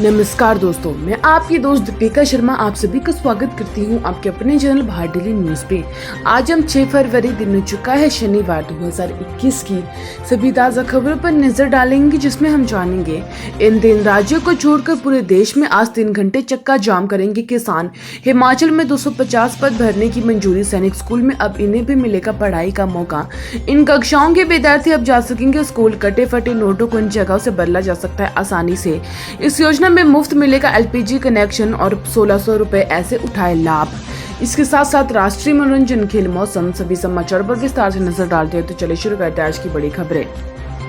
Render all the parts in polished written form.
नमस्कार दोस्तों, मैं आपकी दोस्त दीपिका शर्मा आप सभी का स्वागत करती हूं आपके अपने चैनल बाहर डेली न्यूज पे। आज हम 6 फरवरी दिन हो चुका है शनिवार 2021 की सभी ताज़ा खबरों पर नजर डालेंगे, जिसमें हम जानेंगे इन 3 राज्यों को छोड़कर पूरे देश में आज 3 घंटे चक्का जाम करेंगे किसान। हिमाचल में 250 पद भरने की मंजूरी, सैनिक स्कूल में अब इन्हें भी मिलेगा पढ़ाई का मौका। इन कक्षाओं के विद्यार्थी अब जा सकेंगे स्कूल। कटे फटे नोटों को इन जगहों से बदला जा सकता है आसानी से। इस योजना में मुफ्त मिलेगा एलपीजी कनेक्शन और 1600 रुपए ऐसे उठाए लाभ। इसके साथ साथ राष्ट्रीय मनोरंजन, खेल, मौसम, सभी समाचारों पर विस्तार से नजर डालते हैं। तो चलिए शुरू करते हैं आज की बड़ी खबरें।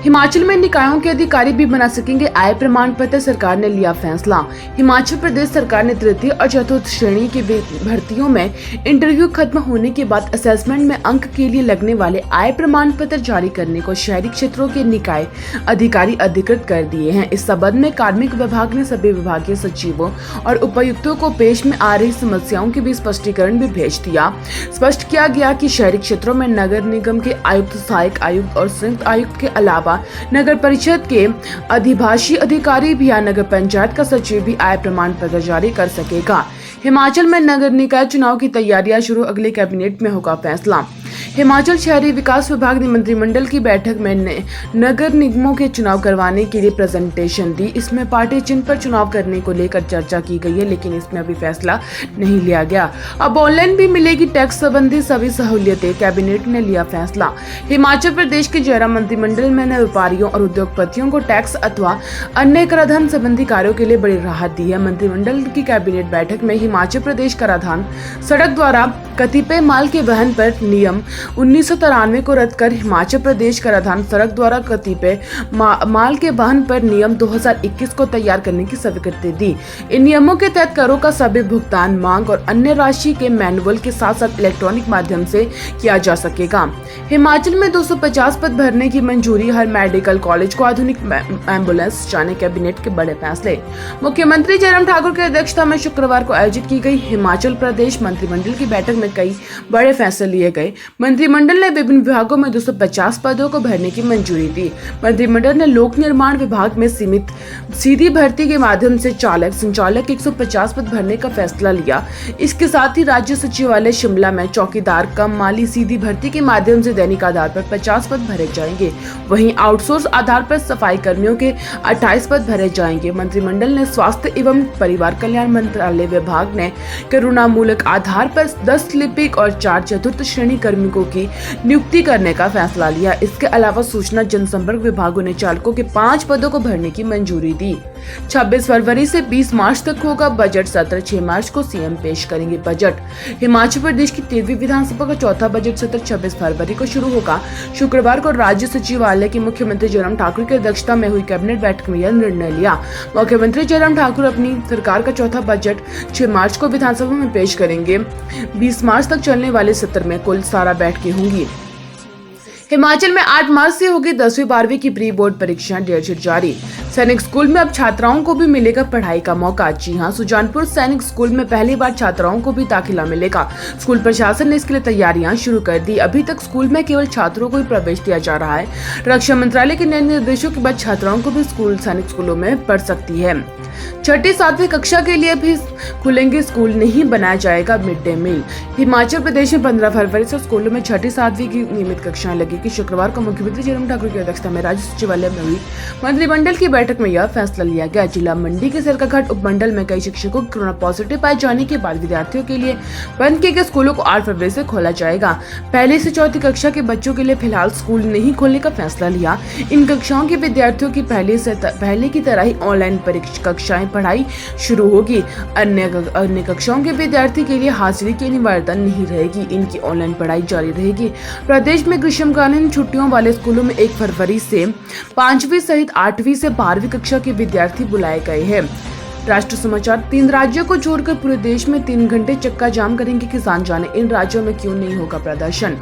हिमाचल में निकायों के अधिकारी भी बना सकेंगे आय प्रमाण पत्र, सरकार ने लिया फैसला। हिमाचल प्रदेश सरकार ने तृतीय और चतुर्थ श्रेणी की भर्तियों में इंटरव्यू खत्म होने के बाद असेसमेंट में अंक के लिए लगने वाले आय प्रमाण पत्र जारी करने को शहरी क्षेत्रों के निकाय अधिकारी अधिकृत कर दिए हैं। इस संबंध में कार्मिक विभाग ने सभी विभागीय सचिवों और उपायुक्तों को पेश में आ रही समस्याओं के भी स्पष्टीकरण भी भेज दिया। स्पष्ट किया गया कि शहरी क्षेत्रों में नगर निगम के आयुक्त, सहायक आयुक्त और संयुक्त आयुक्त के अलावा नगर परिषद के अधिभाषी अधिकारी भी या नगर पंचायत का सचिव भी आय प्रमाण पत्र जारी कर सकेगा। हिमाचल में नगर निकाय चुनाव की तैयारियां शुरू, अगले कैबिनेट में होगा फैसला। हिमाचल शहरी विकास विभाग ने मंत्रिमंडल की बैठक में नगर निगमों के चुनाव करवाने के लिए प्रेजेंटेशन दी। इसमें पार्टी चिन्ह पर चुनाव करने को लेकर चर्चा की गई है, लेकिन इसमें अभी फैसला नहीं लिया गया। अब ऑनलाइन भी मिलेगी टैक्स संबंधी सभी सहूलियतें, कैबिनेट ने लिया फैसला। हिमाचल प्रदेश के जयराम मंत्रिमंडल में व्यापारियों और उद्योगपतियों को टैक्स अथवा अन्य कराधान संबंधी कार्यों के लिए बड़ी राहत दी है। मंत्रिमंडल की कैबिनेट बैठक में हिमाचल प्रदेश कराधान सड़क द्वारा कतिपय माल के वहन पर नियम 1993 को रद्द कर हिमाचल प्रदेश कराधान सड़क द्वारा कतिपय माल के वहन पर नियम 2021 को तैयार करने की स्वीकृति दी। इन नियमों के तहत करों का सभी भुगतान मांग और अन्य राशि के मैनुअल के साथ साथ इलेक्ट्रॉनिक माध्यम से किया जा सकेगा। हिमाचल में 250 पद भरने की मंजूरी, हर मेडिकल कॉलेज को आधुनिक एम्बुलेंस, जाने कैबिनेट के बड़े फैसले। मुख्यमंत्री जयराम ठाकुर की अध्यक्षता में शुक्रवार को आयोजित की गई हिमाचल प्रदेश मंत्रिमंडल की बैठक में कई बड़े फैसले लिए गए। मंत्रिमंडल ने विभिन्न विभागों में 250 पदों को भरने की मंजूरी दी। मंत्रिमंडल ने लोक निर्माण विभाग में सीधी भर्ती के माध्यम से चालक, संचालक 150 पद भरने का फैसला लिया। इसके साथ ही राज्य सचिवालय शिमला में चौकीदार कम माली सीधी भर्ती के माध्यम से दैनिक आधार पर 50 पद भरे जाएंगे। वहीं आउटसोर्स आधार पर सफाई कर्मियों के 28 पद भरे जाएंगे। मंत्रिमंडल ने स्वास्थ्य एवं परिवार कल्याण मंत्रालय विभाग ने करुणामूलक आधार पर 10 लिपिक और 4 चतुर्थ श्रेणी कार्मिकों की नियुक्ति करने का फैसला लिया। इसके अलावा सूचना जनसंपर्क विभागों ने चालकों के 5 पदों को भरने की मंजूरी दी। 26 फरवरी से 20 मार्च तक होगा बजट सत्र, 6 मार्च को सीएम पेश करेंगे बजट। हिमाचल प्रदेश की 13वीं विधानसभा का चौथा बजट सत्र 26 फरवरी को शुरू होगा। शुक्रवार को राज्य सचिवालय की मुख्यमंत्री जयराम ठाकुर की अध्यक्षता में हुई कैबिनेट बैठक में यह निर्णय लिया। मुख्यमंत्री जयराम ठाकुर अपनी सरकार का चौथा बजट 6 मार्च को विधानसभा में पेश करेंगे। 20 मार्च तक चलने वाले सत्र में कुल 17 बैठकें होंगी। हिमाचल में 8 मार्च से होगी 10वीं 12वीं की प्री बोर्ड परीक्षाएं, डेटशीट जारी। सैनिक स्कूल में अब छात्राओं को भी मिलेगा पढ़ाई का मौका। जी हां, सुजानपुर सैनिक स्कूल में पहली बार छात्राओं को भी दाखिला मिलेगा। स्कूल प्रशासन ने इसके लिए तैयारियां शुरू कर दी। अभी तक स्कूल में केवल छात्रों को ही प्रवेश दिया जा रहा है। रक्षा मंत्रालय के नए निर्देशों के बाद छात्राओं को भी सैनिक स्कूलों में पढ़ सकती है। 6ठी 7वीं कक्षा के लिए भी खुलेंगे स्कूल, नहीं बनाया जाएगा mid day meal. Himachal Pradesh में 15 फरवरी से स्कूलों में 6ठी 7वीं की नियमित कक्षाएं लगेगी। शुक्रवार को मुख्यमंत्री जयराम ठाकुर की अध्यक्षता में राज्य सचिवालय में हुई मंत्रिमंडल की बैठक में यह फैसला लिया गया। जिला मंडी के सरकाघाट उपमंडल में कई शिक्षकों को कोरोना पॉजिटिव पाए जाने के बाद विद्यार्थियों के लिए बंद किए गए स्कूलों को 8 फरवरी से खोला जाएगा। पहली से 4वीं कक्षा के बच्चों के लिए फिलहाल स्कूल नहीं खोलने का फैसला लिया। इन कक्षाओं के विद्यार्थियों की पहले की तरह ही ऑनलाइन कक्षाएं पढ़ाई शुरू होगी। अन्य कक्षाओं के विद्यार्थी के लिए हाजिरी की अनिवार्यता नहीं रहेगी। इनकी ऑनलाइन पढ़ाई जारी रहेगी। प्रदेश में ग्रीष्मकालीन छुट्टियों वाले स्कूलों में 1 फरवरी से 5वीं सहित 8वीं से 12वीं कक्षा के विद्यार्थी बुलाए गए हैं। राष्ट्र समाचार। 3 राज्यों को छोड़कर पूरे देश में 3 घंटे चक्का जाम करेंगे किसान, जाने इन राज्यों में क्यों नहीं होगा प्रदर्शन।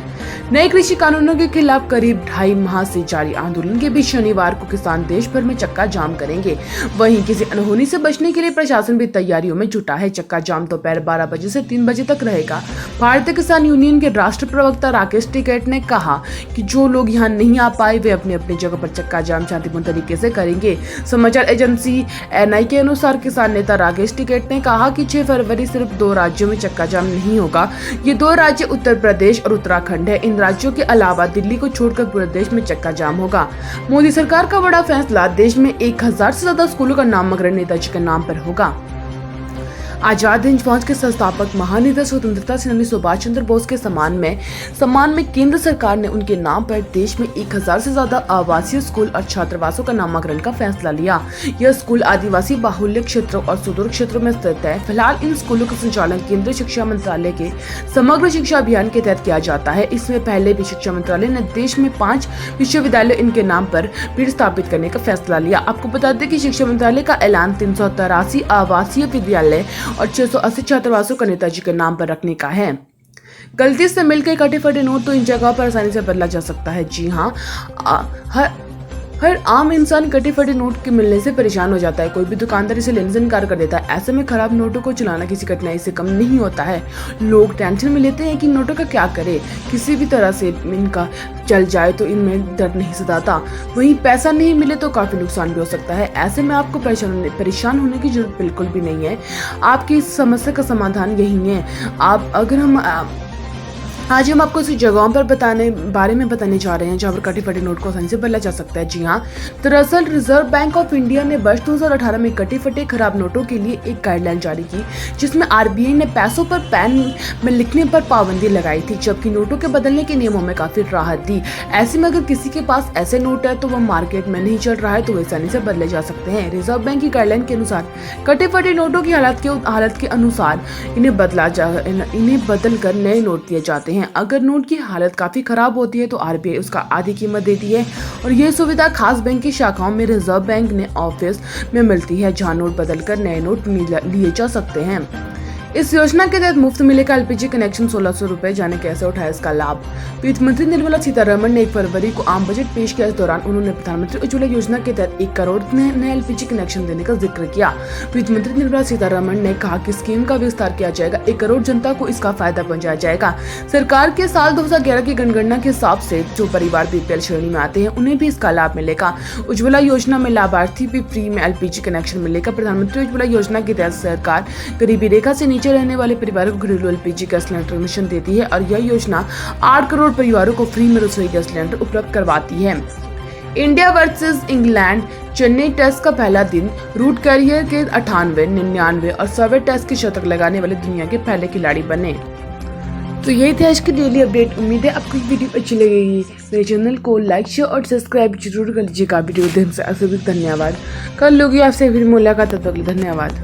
नए कृषि कानूनों के खिलाफ करीब 2.5 माह से जारी आंदोलन के बीच शनिवार को किसान देश भर में चक्का जाम करेंगे। वहीं किसी अनहोनी से बचने के लिए प्रशासन भी तैयारियों में जुटा है। चक्का जाम दोपहर 12 बजे से 3 बजे तक रहेगा। भारतीय किसान यूनियन के राष्ट्रीय प्रवक्ता राकेश टिकैत ने कहा कि जो लोग यहां नहीं आ पाए वे अपनी अपनी जगह पर चक्का जाम शांतिपूर्ण तरीके से करेंगे। समाचार एजेंसी एनआई के अनुसार किसान नेता राकेश टिकैत ने कहा कि 6 फरवरी सिर्फ 2 राज्यों में चक्का जाम नहीं होगा। ये 2 राज्य उत्तर प्रदेश और उत्तराखंड है। इन राज्यों के अलावा दिल्ली को छोड़कर पूरे देश में चक्का जाम होगा। मोदी सरकार का बड़ा फैसला, देश में 1000 से ज्यादा स्कूलों का नामकरण नेताजी के नाम पर होगा। आजाद हिंद फौज के संस्थापक महानेता स्वतंत्रता सेनानी सुभाष चंद्र बोस के सम्मान में केंद्र सरकार ने उनके नाम पर देश में 1000 से ज्यादा आवासीय स्कूल और छात्रावासों का नामकरण का फैसला लिया। यह स्कूल आदिवासी बाहुल्य क्षेत्रों और सुदूर क्षेत्रों में स्थित है। फिलहाल इन स्कूलों का संचालन केंद्रीय शिक्षा मंत्रालय के समग्र शिक्षा अभियान के तहत किया जाता है। इसमें पहले भी शिक्षा मंत्रालय ने देश में 5 विश्वविद्यालय इनके नाम पर फिर स्थापित करने का फैसला लिया। आपको बता दें कि शिक्षा मंत्रालय का ऐलान 383 आवासीय विद्यालय और 680 छात्रावासों का नेताजी के नाम पर रखने का है। गलती से मिलकर कटे फटे नोट तो इन जगह पर आसानी से बदला जा सकता है। जी हाँ, हर आम इंसान कटे फटे नोट के मिलने से परेशान हो जाता है। कोई भी दुकानदार इसे लेने से इनकार कर देता है। ऐसे में खराब नोटों को चलाना किसी कठिनाई से कम नहीं होता है। लोग टेंशन में लेते हैं कि नोटों का क्या करें, किसी भी तरह से इनका चल जाए तो इनमें दर्द नहीं सताता। वहीं पैसा नहीं मिले तो काफी नुकसान भी हो सकता है। ऐसे में आपको परेशान होने की जरूरत बिल्कुल भी नहीं है। आपकी इस समस्या का समाधान यही है। आज हम आपको उसी जगहों पर बारे में बताने जा रहे हैं जहां पर कटे फटे नोट को आसानी से बदला जा सकता है। जी हाँ, दरअसल रिजर्व बैंक ऑफ इंडिया ने वर्ष 2018 में कटे फटे खराब नोटों के लिए एक गाइडलाइन जारी की, जिसमें आरबीआई ने पैसों पर पेन में लिखने पर पाबंदी लगाई थी, जबकि नोटों के बदलने के नियमों में काफी राहत दी। ऐसे में अगर किसी के पास ऐसे नोट है तो वह मार्केट में नहीं चल रहा है तो वे आसानी से बदले जा सकते हैं। रिजर्व बैंक की गाइडलाइन के अनुसार कटे फटे नोटों की हालत के अनुसार इन्हें बदल कर नए नोट दिए जाते हैं। अगर नोट की हालत काफी खराब होती है तो आरबीआई उसका आधी कीमत देती है और यह सुविधा खास बैंक की शाखाओं में रिजर्व बैंक ने ऑफिस में मिलती है, जहां नोट बदलकर नए नोट लिए जा सकते हैं। इस योजना के तहत मुफ्त मिलेगा एलपीजी कनेक्शन। 1600 रुपए। जाने कैसे उठाए इसका लाभ। वित्त मंत्री निर्मला सीतारमण ने 1 फरवरी को आम बजट पेश किया। इस दौरान उन्होंने प्रधानमंत्री उज्ज्वला योजना के तहत 1 करोड़ नए एलपीजी कनेक्शन देने का जिक्र किया। वित्त मंत्री निर्मला सीतारमण ने कहा कि स्कीम का विस्तार किया जाएगा। 1 करोड़ जनता को इसका फायदा पहुंचाया जाएगा। सरकार के साल 2011 की जनगणना के हिसाब से जो परिवार बीपीएल श्रेणी में आते हैं उन्हें भी इसका लाभ मिलेगा। उज्ज्वला योजना में लाभार्थी भी फ्री में एलपीजी कनेक्शन मिलेगा। प्रधानमंत्री उज्ज्वला योजना के तहत सरकार गरीबी रेखा से नीचे रहने वाले परिवारों को घरेलू एलपीजी गैस सिलेंडर कनेक्शन देती है और यह योजना 8 करोड़ परिवारों को फ्री में रसोई गैस सिलेंडर उपलब्ध करवाती है। India versus England Chennai test का पहला दिन। रूट कैरियर के 98, 99 और 100वें टेस्ट के शतक लगाने वाले दुनिया के पहले खिलाड़ी बने। तो यही थे आज की डेली अपडेट। उम्मीद है आपको वीडियो अच्छी लगेगी। मेरे चैनल को लाइक, शेयर और सब्सक्राइब जरूर कर लीजिएगा। वीडियो देखने से धन्यवाद। कल लोगी आपसे फिर मुलाकात, तब तक धन्यवाद।